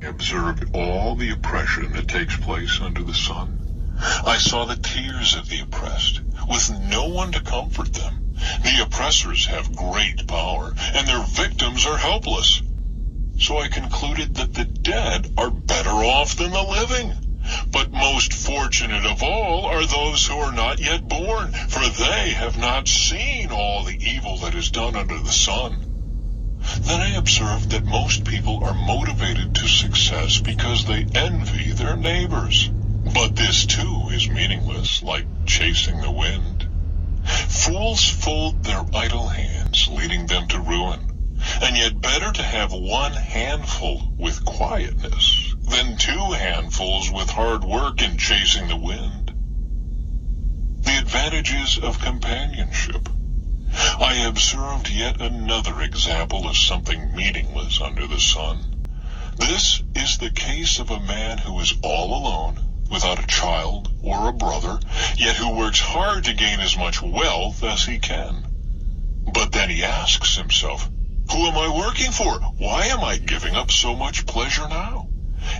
I observed all the oppression that takes place under the sun. I saw the tears of the oppressed, with no one to comfort them. The oppressors have great power, and their victims are helpless. So I concluded that the dead are better off than the living. But most fortunate of all are those who are not yet born, for they have not seen all the evil that is done under the sun. Then I observed that most people are motivated to success because they envy their neighbors. But this too is meaningless, like chasing the wind. Fools fold their idle hands, leading them to ruin. And yet better to have one handful with quietness than two handfuls with hard work and chasing the wind. The advantages of companionship. I observed yet another example of something meaningless under the sun. This is the case of a man who is all alone, without a child or a brother, yet who works hard to gain as much wealth as he can. But then he asks himself, who am I working for? Why am I giving up so much pleasure now?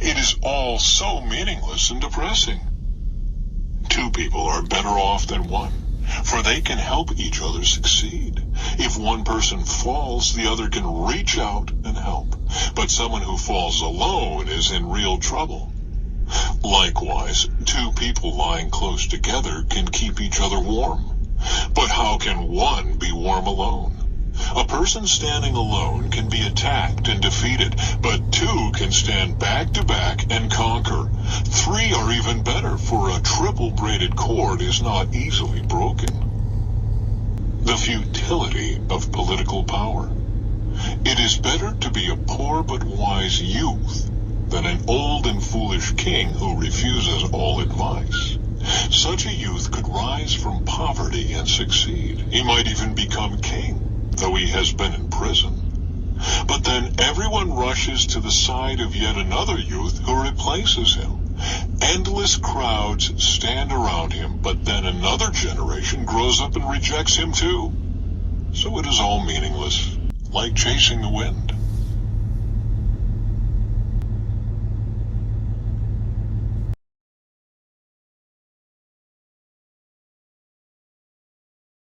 It is all so meaningless and depressing. Two people are better off than one, for they can help each other succeed. If one person falls, the other can reach out and help. But someone who falls alone is in real trouble. Likewise, two people lying close together can keep each other warm. But how can one be warm alone? A person standing alone can be attacked and defeated, but two can stand back to back and conquer. Three are even better, for a triple braided cord is not easily broken. The futility of political power. It is better to be a poor but wise youth than an old and foolish king who refuses all advice. Such a youth could rise from poverty and succeed. He might even become king, though he has been in prison. But then everyone rushes to the side of yet another youth who replaces him. Endless crowds stand around him, but then another generation grows up and rejects him too. So it is all meaningless, like chasing the wind.